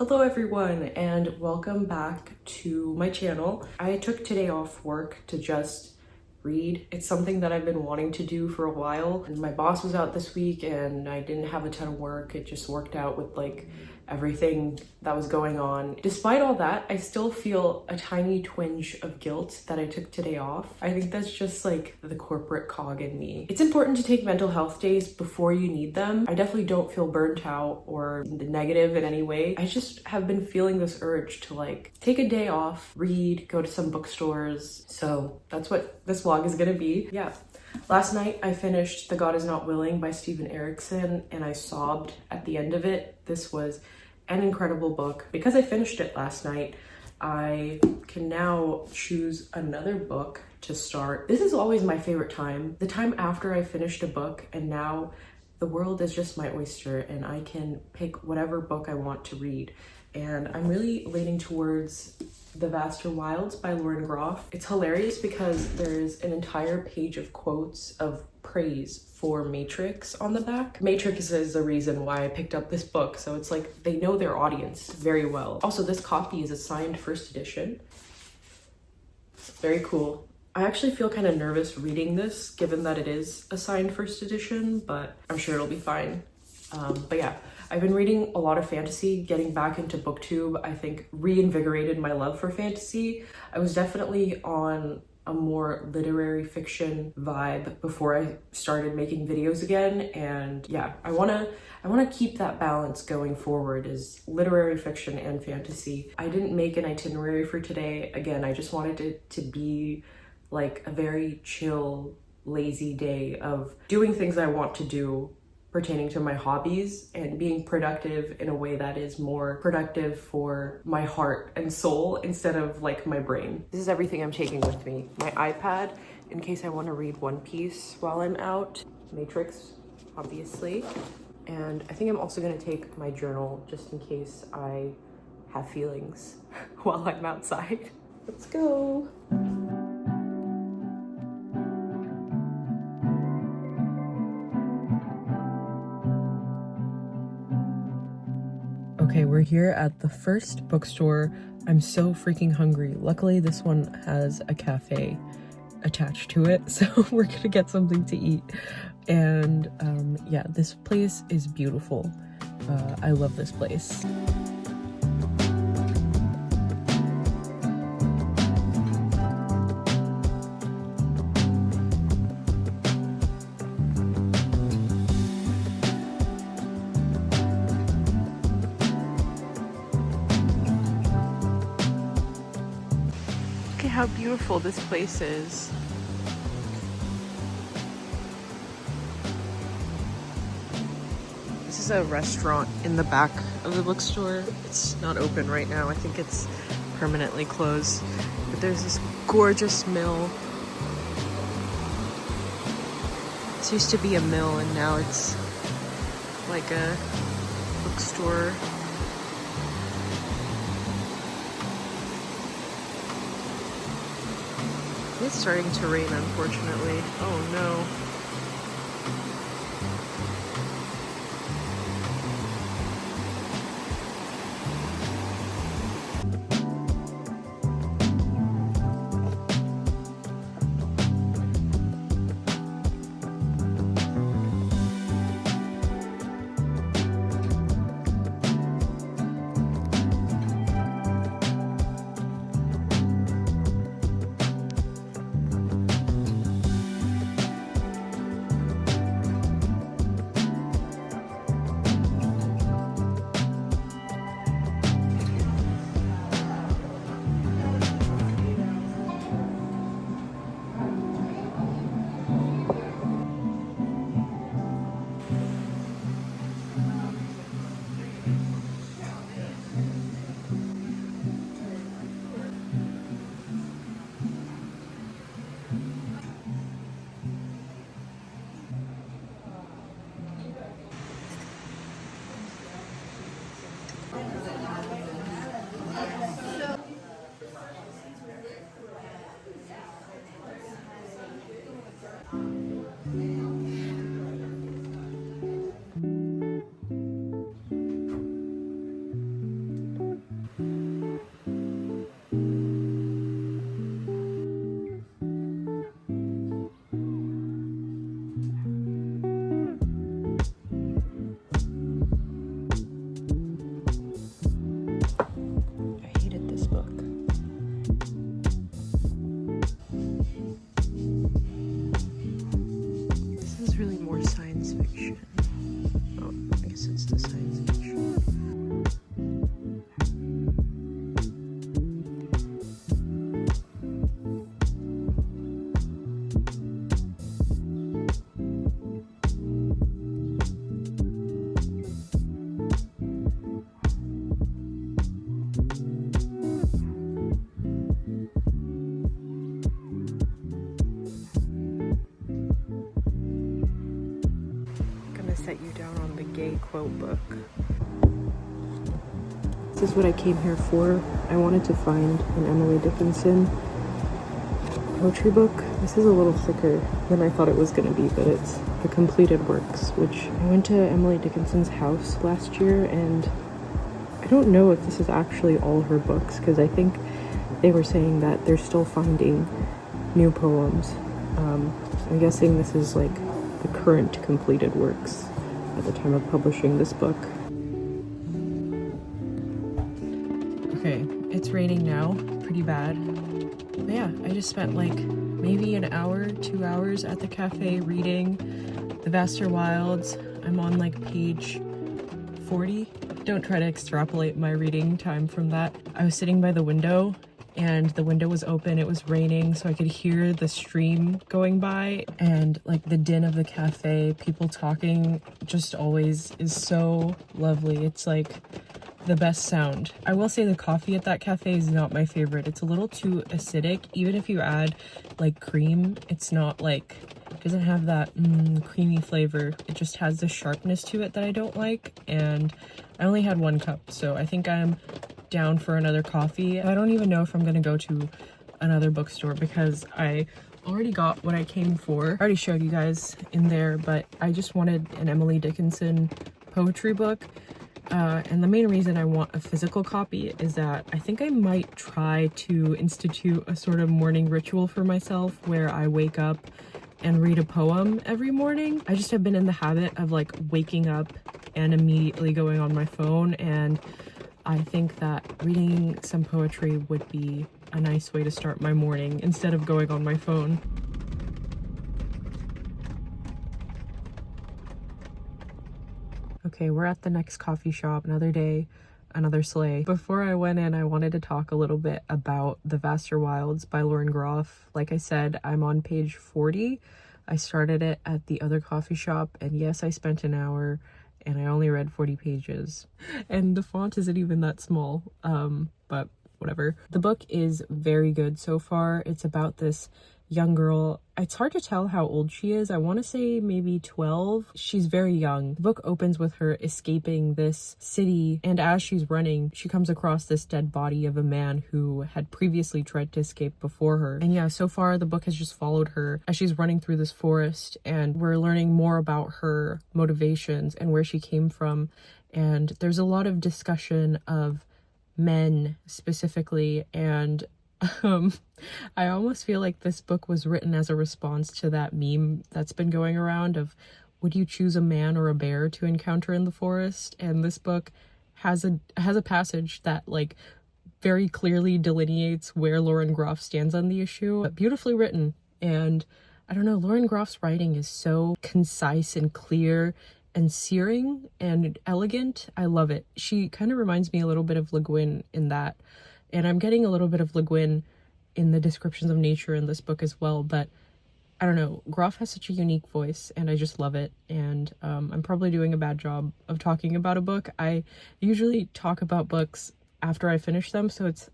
Hello everyone and welcome back to my channel. I took today off work to just read. It's something that I've been wanting to do for a while, and my boss was out this week and I didn't have a ton of work. It just worked out with like everything that was going on. Despite all that, I still feel a tiny twinge of guilt that I took today off. I think that's just like the corporate cog in me. It's important to take mental health days before you need them. I definitely don't feel burnt out or negative in any way. I just have been feeling this urge to like take a day off, read, go to some bookstores. So that's what this vlog is gonna be. Yeah. Last night I finished The God Is Not Willing by Steven Erikson and I sobbed at the end of it. This was an incredible book. Because I finished it last night, I can now choose another book to start. This is always my favorite time. The time after I finished a book, and now the world is just my oyster and I can pick whatever book I want to read. And I'm really leaning towards The Vaster Wilds by Lauren Groff. It's hilarious because there's an entire page of quotes of praise for Matrix on the back. Matrix is the reason why I picked up this book, so it's like they know their audience very well. Also, this copy is a signed first edition. Very cool. I actually feel kind of nervous reading this given that it is a signed first edition, but I'm sure it'll be fine. But yeah, I've been reading a lot of fantasy. Getting back into booktube, I think, reinvigorated my love for fantasy. I was definitely on a more literary fiction vibe before I started making videos again, and yeah, I wanna keep that balance going forward, as literary fiction and fantasy. I didn't make an itinerary for today. Again, I just wanted it to be like a very chill, lazy day of doing things I want to do pertaining to my hobbies and being productive in a way that is more productive for my heart and soul instead of like my brain. This is everything I'm taking with me. My iPad in case I want to read One Piece while I'm out. Matrix, obviously. And I think I'm also going to take my journal just in case I have feelings while I'm outside. Let's go. Okay, we're here at the first bookstore. I'm so freaking hungry. Luckily, this one has a cafe attached to it, so we're gonna get something to eat. And yeah, this place is beautiful. I love this place. Look at how beautiful this place is. This is a restaurant in the back of the bookstore. It's not open right now. I think it's permanently closed. But there's this gorgeous mill. This used to be a mill and now it's like a bookstore. It's starting to rain, unfortunately. Oh no. Emily quote book. This is what I came here for. I wanted to find an Emily Dickinson poetry book. This is a little thicker than I thought it was going to be, but it's the completed works, which I went to Emily Dickinson's house last year, and I don't know if this is actually all her books, because I think they were saying that they're still finding new poems. I'm guessing this is like the current completed works at the time of publishing this book. Okay, it's raining now, pretty bad. But yeah, I just spent like maybe an hour, 2 hours at the cafe reading The Vaster Wilds. I'm on like page 40. Don't try to extrapolate my reading time from that. I was sitting by the window and the window was open. It was raining, so I could hear the stream going by, and like the din of the cafe, people talking, just always is so lovely. It's like the best sound. I will say the coffee at that cafe is not my favorite. It's a little too acidic. Even if you add like cream, it's not like, it doesn't have that creamy flavor. It just has the sharpness to it that I don't like, and I only had 1 cup, so I think I'm down for another coffee. I don't even know if I'm gonna go to another bookstore because I already got what I came for. I already showed you guys in there, but I just wanted an Emily Dickinson poetry book. And the main reason I want a physical copy is that I think I might try to institute a sort of morning ritual for myself where I wake up and read a poem every morning. I just have been in the habit of like waking up and immediately going on my phone, and I think that reading some poetry would be a nice way to start my morning instead of going on my phone. Okay, we're at the next coffee shop. Another day, another sleigh. Before I went in, I wanted to talk a little bit about The Vaster Wilds by Lauren Groff. Like I said, I'm on page 40. I started it at the other coffee shop, and yes, I spent an hour, and I only read 40 pages. And the font isn't even that small, but whatever. The book is very good so far. It's about this young girl. It's hard to tell how old she is. I want to say maybe 12. She's very young. The book opens with her escaping this city, and as she's running, she comes across this dead body of a man who had previously tried to escape before her. And yeah, so far the book has just followed her as she's running through this forest, and we're learning more about her motivations and where she came from. And there's a lot of discussion of men specifically, and I almost feel like this book was written as a response to that meme that's been going around of, would you choose a man or a bear to encounter in the forest? And this book has a passage that like very clearly delineates where Lauren Groff stands on the issue. But beautifully written, and I don't know, Lauren Groff's writing is so concise and clear and searing and elegant. I love it. She kind of reminds me a little bit of Le Guin in that. And I'm getting a little bit of Le Guin in the descriptions of nature in this book as well, but I don't know, Groff has such a unique voice and I just love it. And I'm probably doing a bad job of talking about a book. I usually talk about books after I finish them, so it's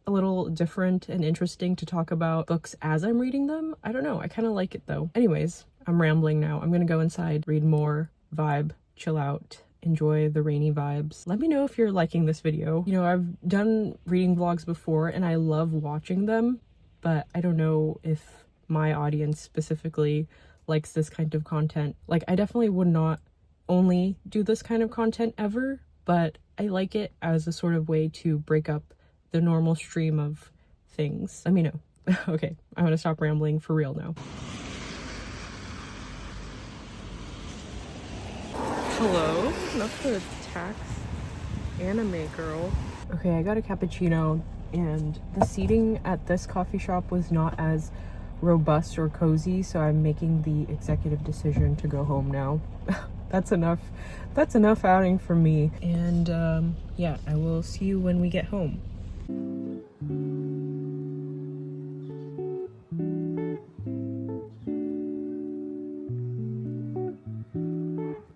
a little different and interesting to talk about books as I'm reading them. I don't know, I kind of like it though. Anyways, I'm rambling now. I'm gonna go inside, read more, vibe, chill out, enjoy the rainy vibes. Let me know if you're liking this video. You know, I've done reading vlogs before and I love watching them, but I don't know if my audience specifically likes this kind of content. Like, I definitely would not only do this kind of content ever, but I like it as a sort of way to break up the normal stream of things. Let me know. Okay, I'm gonna stop rambling for real now. Hello, not the tax anime girl. Okay, I got a cappuccino, and the seating at this coffee shop was not as robust or cozy, so I'm making the executive decision to go home now. That's enough outing for me. And yeah, I will see you when we get home.